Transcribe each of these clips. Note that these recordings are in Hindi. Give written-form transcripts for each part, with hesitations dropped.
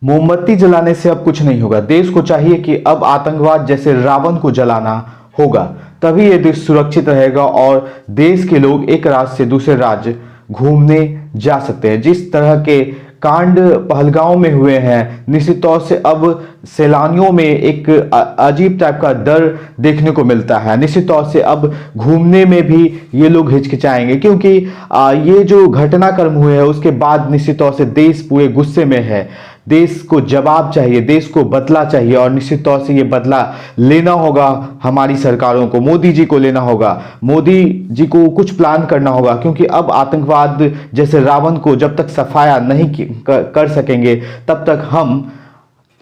मोमबत्ती जलाने से अब कुछ नहीं होगा। देश को चाहिए कि अब आतंकवाद जैसे रावण को जलाना होगा, तभी ये देश सुरक्षित रहेगा और देश के लोग एक राज्य से दूसरे राज्य घूमने जा सकते हैं। जिस तरह के कांड पहलगांव में हुए हैं, निश्चित तौर से अब सैलानियों में एक अजीब टाइप का डर देखने को मिलता है। निश्चित तौर से अब घूमने में भी ये लोग हिचकिचाएंगे, क्योंकि ये जो घटनाक्रम हुए हैं उसके बाद निश्चित तौर से देश पूरे गुस्से में है। देश को जवाब चाहिए, देश को बदला चाहिए और निश्चित तौर से ये बदला लेना होगा हमारी सरकारों को, मोदी जी को लेना होगा। मोदी जी को कुछ प्लान करना होगा, क्योंकि अब आतंकवाद जैसे रावण को जब तक सफाया नहीं कर सकेंगे तब तक हम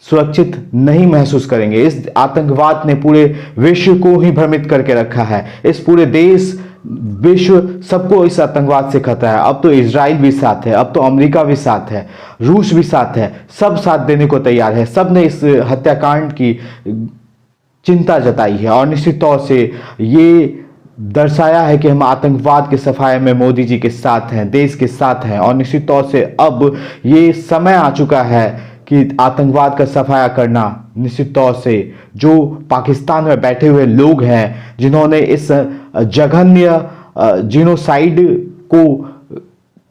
सुरक्षित नहीं महसूस करेंगे। इस आतंकवाद ने पूरे विश्व को ही भ्रमित करके रखा है। इस पूरे देश विश्व सबको इस आतंकवाद से खतरा है। अब तो इजराइल भी साथ है, अब तो अमेरिका भी साथ है, रूस भी साथ है, सब साथ देने को तैयार है। सब ने इस हत्याकांड की चिंता जताई है और निश्चित तौर से ये दर्शाया है कि हम आतंकवाद के सफाये में मोदी जी के साथ हैं, देश के साथ हैं। और निश्चित तौर से अब ये समय आ चुका है कि आतंकवाद का सफाया करना। निश्चित तौर से जो पाकिस्तान में बैठे हुए लोग हैं जिन्होंने इस जघन्य जीनोसाइड को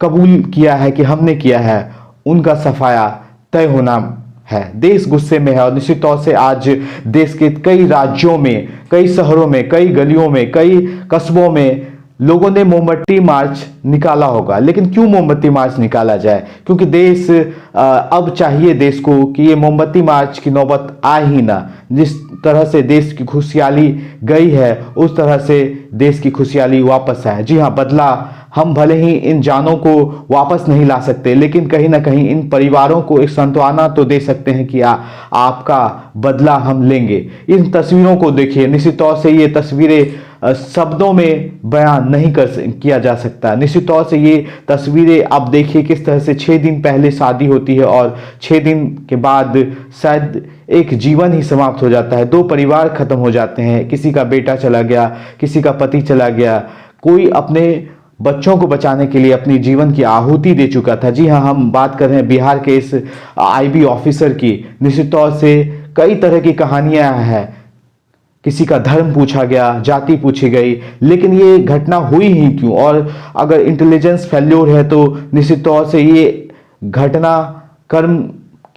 कबूल किया है कि हमने किया है, उनका सफाया तय होना है। देश गुस्से में है और निश्चित तौर से आज देश के कई राज्यों में, कई शहरों में, कई गलियों में, कई कस्बों में लोगों ने मोमबत्ती मार्च निकाला होगा। लेकिन क्यों मोमबत्ती मार्च निकाला जाए? क्योंकि देश अब चाहिए देश को कि ये मोमबत्ती मार्च की नौबत आ ही ना। जिस तरह से देश की खुशहाली गई है उस तरह से देश की खुशहाली वापस आए। जी हाँ, बदला हम भले ही इन जानों को वापस नहीं ला सकते, लेकिन कहीं ना कहीं इन परिवारों को एक सांत्वना तो दे सकते हैं कि आपका बदला हम लेंगे। इन तस्वीरों को देखिए, निश्चित तौर से ये तस्वीरें शब्दों में बयान नहीं किया जा सकता। निश्चित तौर से ये तस्वीरें आप देखिए किस तरह से 6 दिन पहले शादी होती है और 6 दिन के बाद शायद एक जीवन ही समाप्त हो जाता है। 2 परिवार खत्म हो जाते हैं, किसी का बेटा चला गया, किसी का पति चला गया, कोई अपने बच्चों को बचाने के लिए अपनी जीवन की आहुति दे चुका था। जी हाँ, हम बात कर रहे हैं बिहार के इस आईबी ऑफिसर की। निश्चित तौर से कई तरह की कहानियां हैं, किसी का धर्म पूछा गया, जाति पूछी गई, लेकिन ये घटना हुई ही क्यों? और अगर इंटेलिजेंस फेल्योर है तो निश्चित तौर से ये घटना कर्म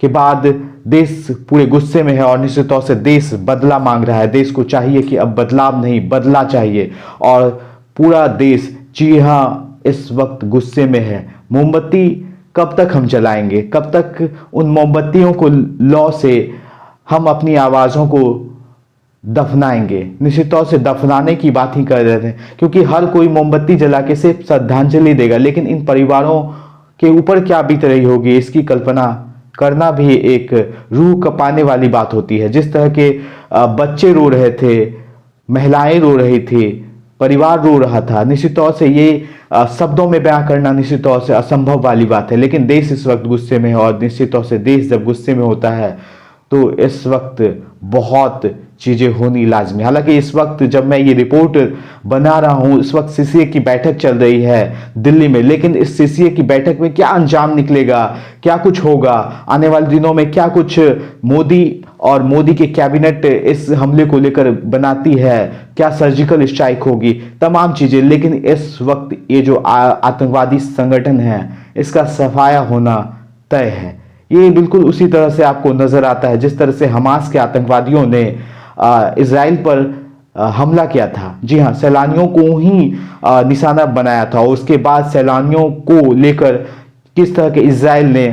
के बाद देश पूरे गुस्से में है और निश्चित तौर से देश बदला मांग रहा है। देश को चाहिए कि अब बदलाव नहीं, बदला चाहिए और पूरा देश जी हाँ इस वक्त गुस्से में है। मोमबत्ती कब तक हम जलाएंगे? कब तक उन मोमबत्तियों को लौ से हम अपनी आवाज़ों को दफनाएंगे? निश्चित तौर से दफनाने की बात ही कर रहे थे, क्योंकि हर कोई मोमबत्ती जला के सिर्फ श्रद्धांजलि देगा, लेकिन इन परिवारों के ऊपर क्या बीत रही होगी इसकी कल्पना करना भी एक रूह कपाने वाली बात होती है। जिस तरह के बच्चे रो रहे थे, महिलाएं रो रही थी, परिवार रो रहा था, निश्चित तौर से ये शब्दों में बयां करना निश्चित तौर से असंभव वाली बात है। लेकिन देश इस वक्त गुस्से में है और निश्चित तौर से देश जब गुस्से में होता है तो इस वक्त बहुत चीज़ें होनी लाजमी। हालांकि इस वक्त जब मैं ये रिपोर्ट बना रहा हूँ, इस वक्त सीसीए की बैठक चल रही है दिल्ली में, लेकिन इस सीसीए की बैठक में क्या अंजाम निकलेगा, क्या कुछ होगा आने वाले दिनों में, क्या कुछ मोदी और मोदी के कैबिनेट इस हमले को लेकर बनाती है, क्या सर्जिकल स्ट्राइक होगी, तमाम चीज़ें। लेकिन इस वक्त ये जो आतंकवादी संगठन है इसका सफाया होना तय है। ये बिल्कुल उसी तरह से आपको नजर आता है जिस तरह से हमास के आतंकवादियों ने इजराइल पर हमला किया था। जी हाँ, सैलानियों को ही निशाना बनाया था और उसके बाद सैलानियों को लेकर किस तरह के इजराइल ने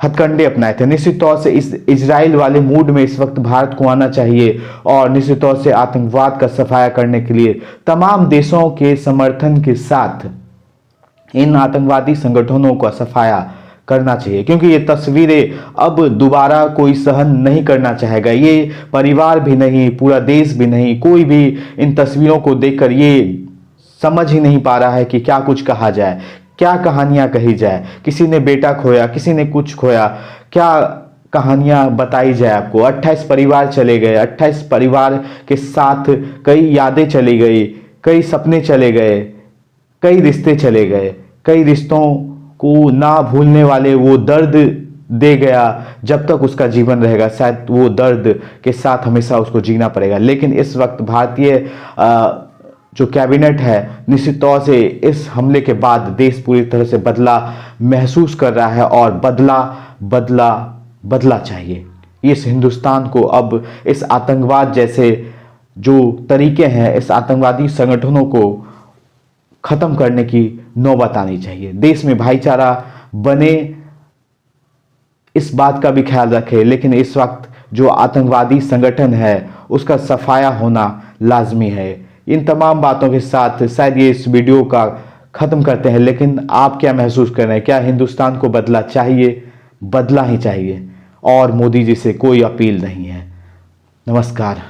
हथकंडे अपनाए थे। निश्चित तौर से इस इजराइल वाले मूड में इस वक्त भारत को आना चाहिए और निश्चित तौर से आतंकवाद का सफाया करने के लिए तमाम देशों के समर्थन के साथ इन आतंकवादी संगठनों का सफाया करना चाहिए, क्योंकि ये तस्वीरें अब दोबारा कोई सहन नहीं करना चाहेगा। ये परिवार भी नहीं, पूरा देश भी नहीं, कोई भी इन तस्वीरों को देखकर ये समझ ही नहीं पा रहा है कि क्या कुछ कहा जाए, क्या कहानियां कही जाए। किसी ने बेटा खोया, किसी ने कुछ खोया, क्या कहानियां बताई जाए आपको। 28 परिवार चले गए, 28 परिवार के साथ कई यादें चली गई, कई सपने चले गए, कई रिश्ते चले गए, कई रिश्तों को ना भूलने वाले वो दर्द दे गया, जब तक उसका जीवन रहेगा शायद वो दर्द के साथ हमेशा उसको जीना पड़ेगा। लेकिन इस वक्त भारतीय जो कैबिनेट है, निश्चित तौर से इस हमले के बाद देश पूरी तरह से बदला महसूस कर रहा है और बदला चाहिए। इस हिंदुस्तान को अब इस आतंकवाद जैसे जो तरीके हैं, इस आतंकवादी संगठनों को खत्म करने की नौबत आनी चाहिए। देश में भाईचारा बने, इस बात का भी ख्याल रखें, लेकिन इस वक्त जो आतंकवादी संगठन है उसका सफाया होना लाजमी है। इन तमाम बातों के साथ शायद ये इस वीडियो का ख़त्म करते हैं, लेकिन आप क्या महसूस कर रहे हैं? क्या हिंदुस्तान को बदला चाहिए? बदला ही चाहिए और मोदी जी से कोई अपील नहीं है। नमस्कार।